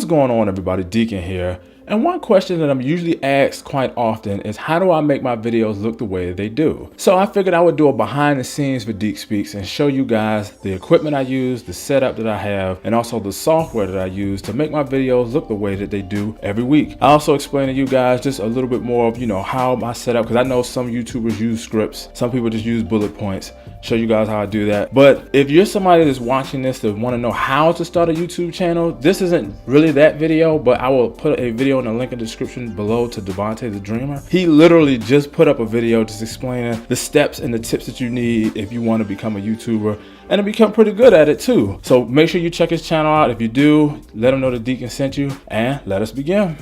going on, everybody? Deacon here. And one question that I'm usually asked quite often is, how do I make my videos look the way that they do? So I figured I would do a behind the scenes for Deacspeaks and show you guys the equipment I use, the setup that I have, and also the software that I use to make my videos look the way that they do every week. I also explain to you guys just a little bit more of, how my setup, because I know some YouTubers use scripts, some people just use bullet points. Show you guys how I do that. But if you're somebody that's watching this that want to know how to start a YouTube channel, this isn't really that video, but I will put a video in the link in the description below to Devontae the Dreamer. He literally just put up a video just explaining the steps and the tips that you need if you want to become a YouTuber and to become pretty good at it too. So make sure you check his channel out. If you do, let him know the Deacon sent you, and let us begin.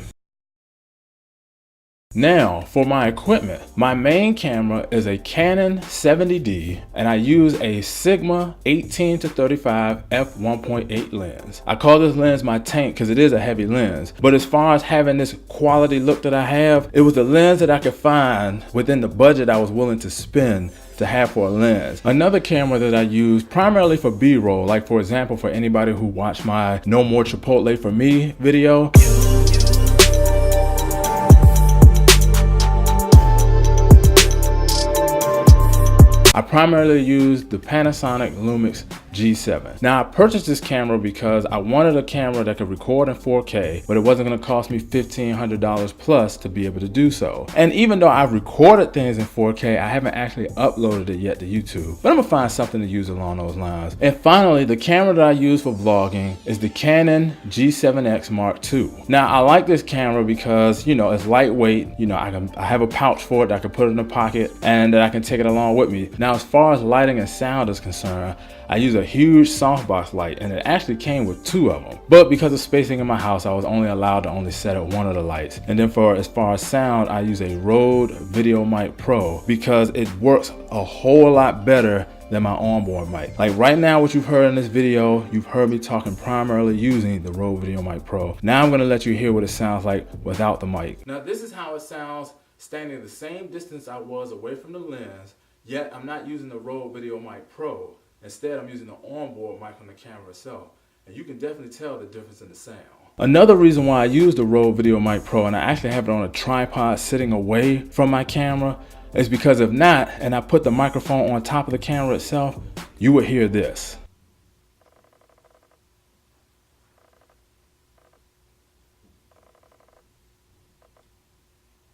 Now, for my equipment, my main camera is a Canon 70D, and I use a Sigma 18-35 f1.8 lens. I call this lens my tank because it is a heavy lens, but as far as having this quality look that I have, it was the lens that I could find within the budget I was willing to spend to have for a lens. Another camera that I use primarily for B-roll, like for example, for anybody who watched my No More Chipotle for Me video, I primarily use the Panasonic Lumix G7. Now I purchased this camera because I wanted a camera that could record in 4K, but it wasn't going to cost me $1,500 plus to be able to do so. And even though I've recorded things in 4K, I haven't actually uploaded it yet to YouTube, but I'm gonna find something to use along those lines. And finally, the camera that I use for vlogging is the Canon G7X Mark II. Now I like this camera because, it's lightweight. I have a pouch for it that I can put it in a pocket and that I can take it along with me. Now, as far as lighting and sound is concerned, I use a huge softbox light, and it actually came with 2 of them. But because of spacing in my house, I was only allowed to set up 1 of the lights. And then as far as sound, I use a Rode Videomic Pro because it works a whole lot better than my onboard mic. Like right now, what you've heard in this video, you've heard me talking primarily using the Rode Videomic Pro. Now I'm gonna let you hear what it sounds like without the mic. Now this is how it sounds standing the same distance I was away from the lens, yet I'm not using the Rode Videomic Pro. Instead, I'm using the onboard mic on the camera itself. And you can definitely tell the difference in the sound. Another reason why I use the Rode Videomic Pro, and I actually have it on a tripod sitting away from my camera, is because if not, and I put the microphone on top of the camera itself, you would hear this.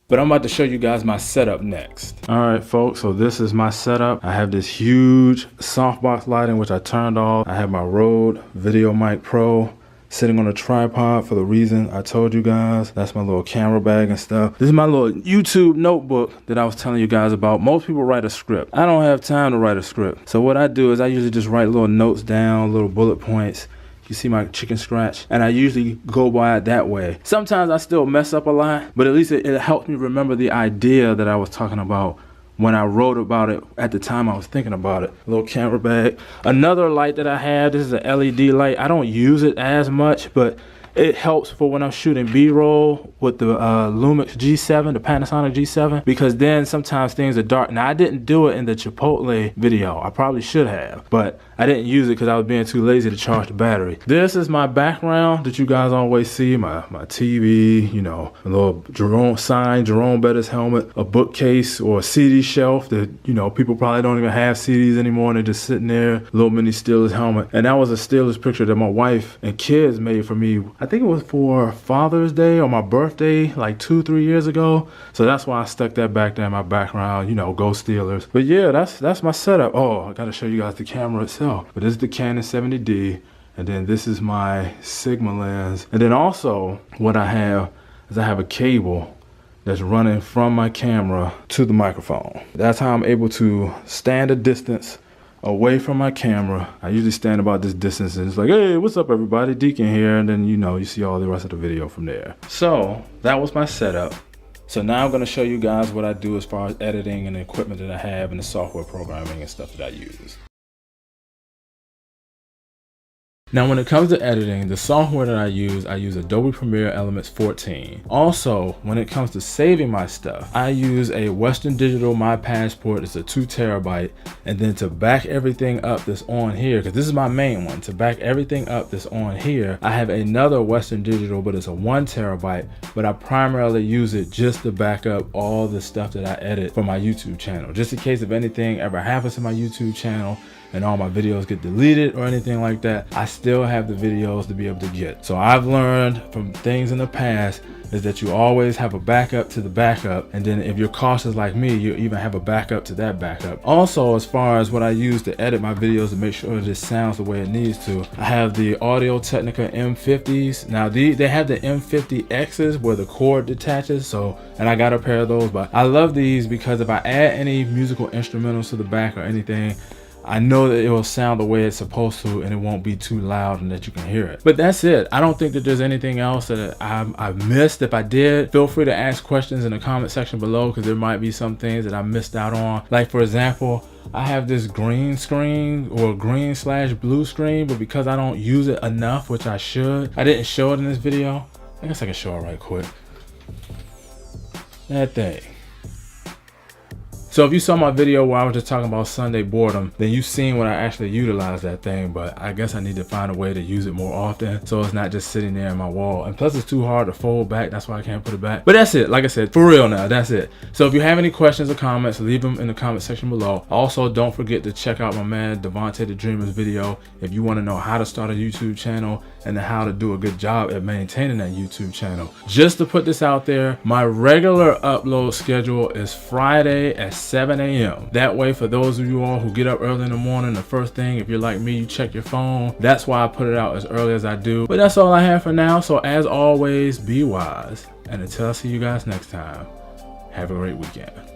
But I'm about to show you guys my setup next. All right, folks, so this is my setup. I have this huge softbox lighting, which I turned off. I have my Rode Videomic Pro sitting on a tripod for the reason I told you guys. That's my little camera bag and stuff. This is my little YouTube notebook that I was telling you guys about. Most people write a script. I don't have time to write a script. So what I do is I usually just write little notes down, little bullet points. You see my chicken scratch, and I usually go by it that way. Sometimes I still mess up a lot, but at least it helps me remember the idea that I was talking about when I wrote about it at the time I was thinking about it. Little camera bag. Another light that I have, this is an LED light. I don't use it as much, but it helps for when I'm shooting B-roll with the Lumix G7, the Panasonic G7, because then sometimes things are dark. Now, I didn't do it in the Chipotle video. I probably should have, but I didn't use it because I was being too lazy to charge the battery. This is my background that you guys always see, my TV, a little Jerome Bettis helmet, a bookcase or a CD shelf that, people probably don't even have CDs anymore, and they're just sitting there, little mini Steelers helmet. And that was a Steelers picture that my wife and kids made for me. I think it was for Father's Day or my birthday like 2-3 years ago. So that's why I stuck that back there in my background, go Steelers. But yeah, that's my setup. Oh, I gotta show you guys the camera itself. But this is the Canon 70D, and then this is my Sigma lens. And then also what I have is I have a cable that's running from my camera to the microphone. That's how I'm able to stand a distance away from my camera. I usually stand about this distance and it's like, hey, what's up everybody, Deacon here, and then you see all the rest of the video from there. So that was my setup. So now I'm going to show you guys what I do as far as editing and the equipment that I have and the software programming and stuff that I use. Now, when it comes to editing, the software that I use Adobe Premiere Elements 14. Also, when it comes to saving my stuff, I use a Western Digital My Passport. It's a 2 terabyte. And then to back everything up that's on here, because this is my main one, to back everything up that's on here, I have another Western Digital, but it's a 1 terabyte, but I primarily use it just to back up all the stuff that I edit for my YouTube channel. Just in case if anything ever happens to my YouTube channel and all my videos get deleted or anything like that, I still have the videos to be able to get. So I've learned from things in the past is that you always have a backup to the backup, and then if you're cautious like me, you even have a backup to that backup. Also, as far as what I use to edit my videos to make sure this sounds the way it needs to, I have the Audio Technica M50s. Now they have the M50Xs where the cord detaches, so, and I got a pair of those, but I love these because if I add any musical instrumentals to the back or anything, I know that it will sound the way it's supposed to and it won't be too loud and that you can hear it. But that's it. I don't think that there's anything else that I missed. If I did, feel free to ask questions in the comment section below, because there might be some things that I missed out on. Like, for example, I have this green screen or green/blue screen, but because I don't use it enough, which I should, I didn't show it in this video. I guess I can show it right quick. That thing. So if you saw my video where I was just talking about Sunday boredom, then you've seen when I actually utilize that thing, but I guess I need to find a way to use it more often so it's not just sitting there in my wall. And plus it's too hard to fold back, that's why I can't put it back. But that's it, like I said, for real now, that's it. So if you have any questions or comments, leave them in the comment section below. Also, don't forget to check out my man Devontae the Dreamer's video if you want to know how to start a YouTube channel and how to do a good job at maintaining that YouTube channel. Just to put this out there, my regular upload schedule is Friday at 7 a.m. That way, for those of you all who get up early in the morning, the first thing, if you're like me, you check your phone. That's why I put it out as early as I do. But that's all I have for now. So as always, be wise. And until I see you guys next time, have a great weekend.